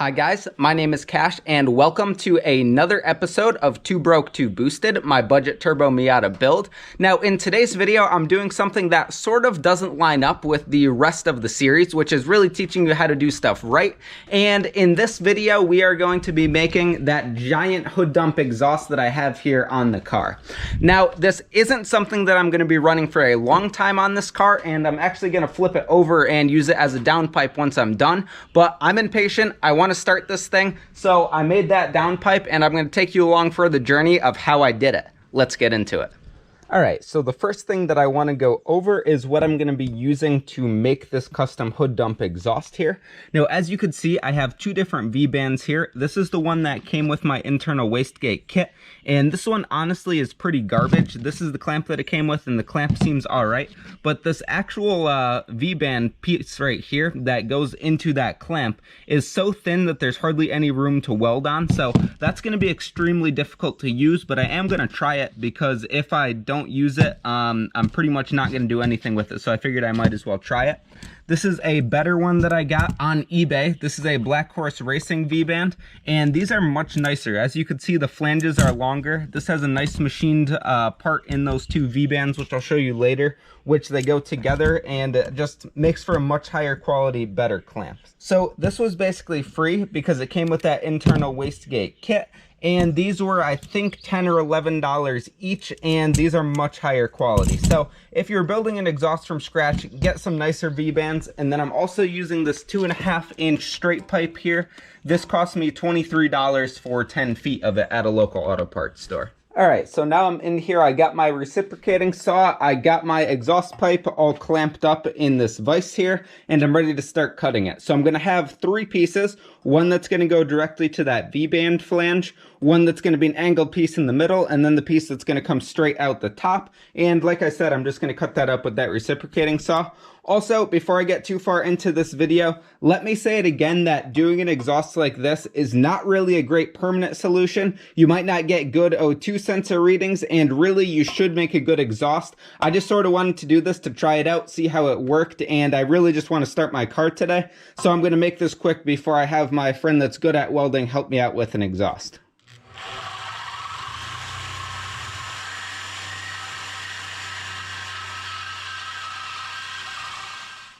Hi guys, my name is Cash and welcome to another episode of 2Broke2Boosted, my budget turbo Miata build. Now in today's video, I'm doing something that sort of doesn't line up with the rest of the series, which is really teaching you how to do stuff right. And in this video, we are going to be making that giant hood dump exhaust that I have here on the car. Now, this isn't something that I'm going to be running for a long time on this car, and I'm actually going to flip it over and use it as a downpipe once I'm done, but I'm impatient. I want to start this thing, so I made that downpipe and I'm going to take you along for the journey of how I did it. Let's get into it. All right, so the first thing that I want to go over is what I'm going to be using to make this custom hood dump exhaust here. Now, as you can see, I have two different V-bands here. This is the one that came with my internal wastegate kit, and this one honestly is pretty garbage. This is the clamp that it came with, and the clamp seems all right, but this actual V-band piece right here that goes into that clamp is so thin that there's hardly any room to weld on, so that's going to be extremely difficult to use, but I am going to try it because if I don't use it, I'm pretty much not going to do anything with it, so I figured I might as well try it. This is a better one that I got on eBay. This is a Black Horse Racing V-Band, and these are much nicer. As you can see, the flanges are longer. This has a nice machined part in those two V-Bands, which I'll show you later, which they go together, and it just makes for a much higher quality, better clamp. So this was basically free because it came with that internal wastegate kit. And these were, I think, $10 or $11 each, and these are much higher quality. So if you're building an exhaust from scratch, get some nicer V-bands. And then I'm also using this 2.5-inch straight pipe here. This cost me $23 for 10 feet of it at a local auto parts store. All right, so now I'm in here. I got my reciprocating saw. I got my exhaust pipe all clamped up in this vise here, and I'm ready to start cutting it. So I'm going to have three pieces. One that's going to go directly to that V-band flange, one that's going to be an angled piece in the middle, and then the piece that's going to come straight out the top. And like I said, I'm just going to cut that up with that reciprocating saw. Also, before I get too far into this video, let me say it again that doing an exhaust like this is not really a great permanent solution. You might not get good O2 sensor readings, and really you should make a good exhaust. I just sort of wanted to do this to try it out, see how it worked, and I really just want to start my car today. So I'm going to make this quick before I have my friend that's good at welding help me out with an exhaust.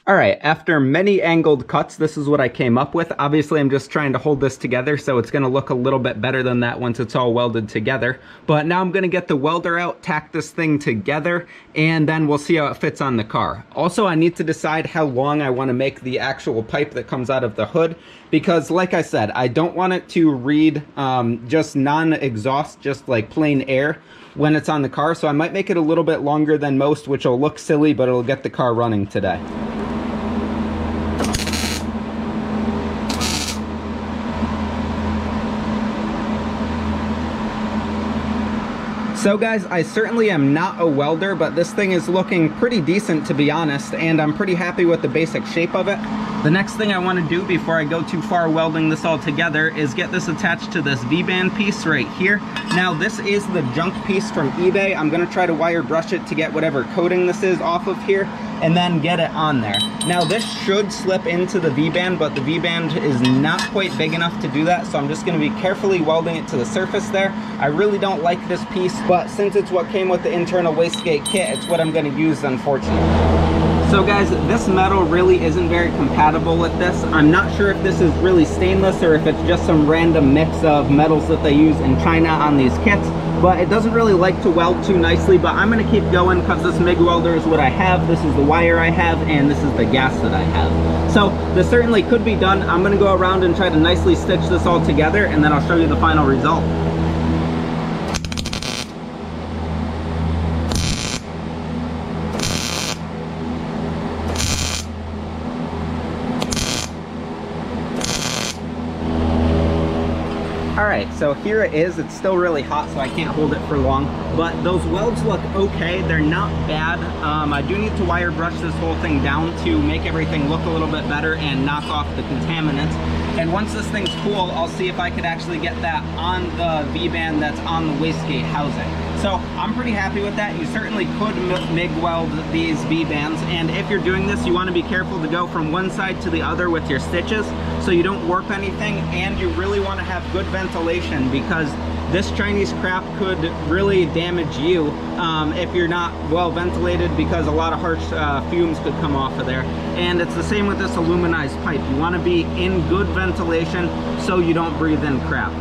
All right, after many angled cuts, this is what I came up with. Obviously, I'm just trying to hold this together, so it's going to look a little bit better than that once it's all welded together. But now I'm going to get the welder out, tack this thing together, and then we'll see how it fits on the car. Also, I need to decide how long I want to make the actual pipe that comes out of the hood, because like I said, I don't want it to read just non-exhaust, just like plain air when it's on the car. So I might make it a little bit longer than most, which will look silly, but it'll get the car running today. So guys, I certainly am not a welder, but this thing is looking pretty decent to be honest, and I'm pretty happy with the basic shape of it. The next thing I want to do before I go too far welding this all together is get this attached to this V-band piece right here. Now this is the junk piece from eBay. I'm going to try to wire brush it to get whatever coating this is off of here, and then get it on there. Now this should slip into the V-band, but the V-band is not quite big enough to do that, so I'm just going to be carefully welding it to the surface there. I really don't like this piece, but since it's what came with the internal wastegate kit, it's what I'm going to use, unfortunately. So guys, this metal really isn't very compatible with this. I'm not sure if this is really stainless or if it's just some random mix of metals that they use in China on these kits, but it doesn't really like to weld too nicely. But I'm going to keep going because this MIG welder is what I have, this is the wire I have, and this is the gas that I have. So this certainly could be done. I'm going to go around and try to nicely stitch this all together, and then I'll show you the final result. Alright, so here it is. It's still really hot, so I can't hold it for long, but those welds look okay. They're not bad. I do need to wire brush this whole thing down to make everything look a little bit better and knock off the contaminants. And once this thing's cool, I'll see if I could actually get that on the V-band that's on the wastegate housing. So I'm pretty happy with that. You certainly could MIG weld these V-bands, and if you're doing this, you want to be careful to go from one side to the other with your stitches so you don't warp anything, and you really want to have good ventilation because this Chinese crap could really damage you if you're not well ventilated, because a lot of harsh fumes could come off of there. And it's the same with this aluminized pipe. You want to be in good ventilation so you don't breathe in crap.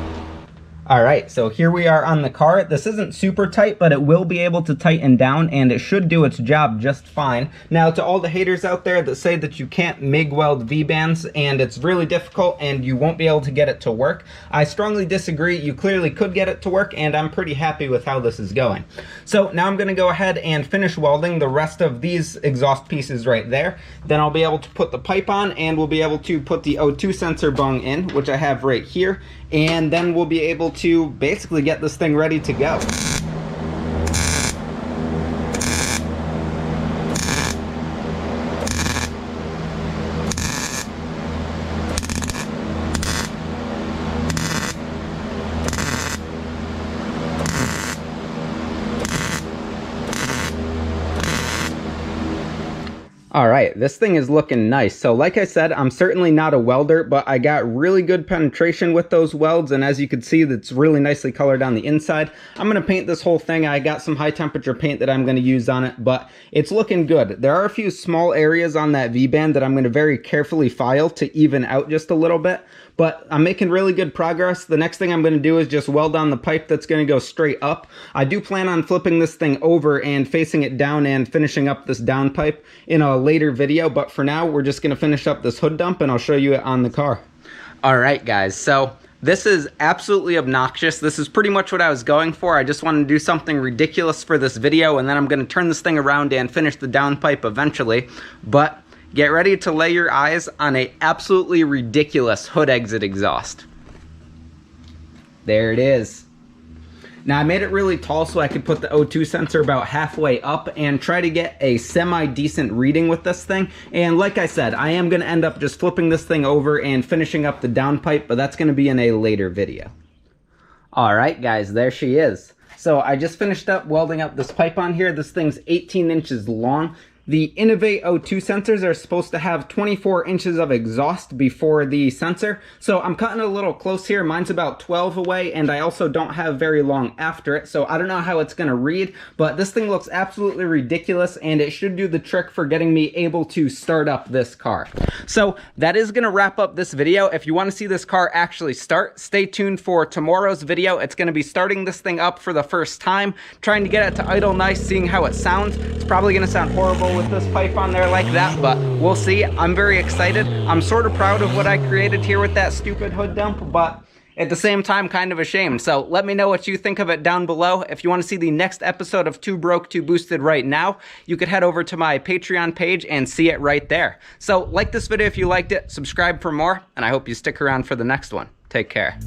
All right, so here we are on the car. This isn't super tight, but it will be able to tighten down, and it should do its job just fine. Now, to all the haters out there that say that you can't MIG weld V-bands and it's really difficult and you won't be able to get it to work, I strongly disagree. You clearly could get it to work, and I'm pretty happy with how this is going. So now I'm gonna go ahead and finish welding the rest of these exhaust pieces right there. Then I'll be able to put the pipe on, and we'll be able to put the O2 sensor bung in, which I have right here, and then we'll be able to basically get this thing ready to go. All right, this thing is looking nice. So like I said, I'm certainly not a welder, but I got really good penetration with those welds, and as you can see, that's really nicely colored on the inside. I'm gonna paint this whole thing. I got some high temperature paint that I'm gonna use on it, but it's looking good. There are a few small areas on that V-band that I'm gonna very carefully file to even out just a little bit, but I'm making really good progress. The next thing I'm gonna do is just weld on the pipe that's gonna go straight up. I do plan on flipping this thing over and facing it down and finishing up this downpipe in a later video, but for now we're just going to finish up this hood dump and I'll show you it on the car. All right guys, so this is absolutely obnoxious. This is pretty much what I was going for. I just wanted to do something ridiculous for this video, and then I'm going to turn this thing around and finish the downpipe eventually. But get ready to lay your eyes on a absolutely ridiculous hood exit exhaust. There it is. Now I made it really tall so I could put the O2 sensor about halfway up and try to get a semi-decent reading with this thing. And like I said, I am going to end up just flipping this thing over and finishing up the downpipe, but that's going to be in a later video. Alright guys, there she is. So I just finished up welding up this pipe on here. This thing's 18 inches long. The Innovate O2 sensors are supposed to have 24 inches of exhaust before the sensor, so I'm cutting a little close here. Mine's about 12 away, and I also don't have very long after it, so I don't know how it's going to read, but this thing looks absolutely ridiculous, and it should do the trick for getting me able to start up this car. So that is going to wrap up this video. If you want to see this car actually start, stay tuned for tomorrow's video. It's going to be starting this thing up for the first time, trying to get it to idle nice, seeing how it sounds. It's probably going to sound horrible with this pipe on there like that, but we'll see. I'm very excited. I'm sort of proud of what I created here with that stupid hood dump, but at the same time kind of ashamed. So let me know what you think of it down below. If you want to see the next episode of 2Broke2Boosted right now, you could head over to my Patreon page and see it right there. So like this video if you liked it, subscribe for more, and I hope you stick around for the next one. Take care.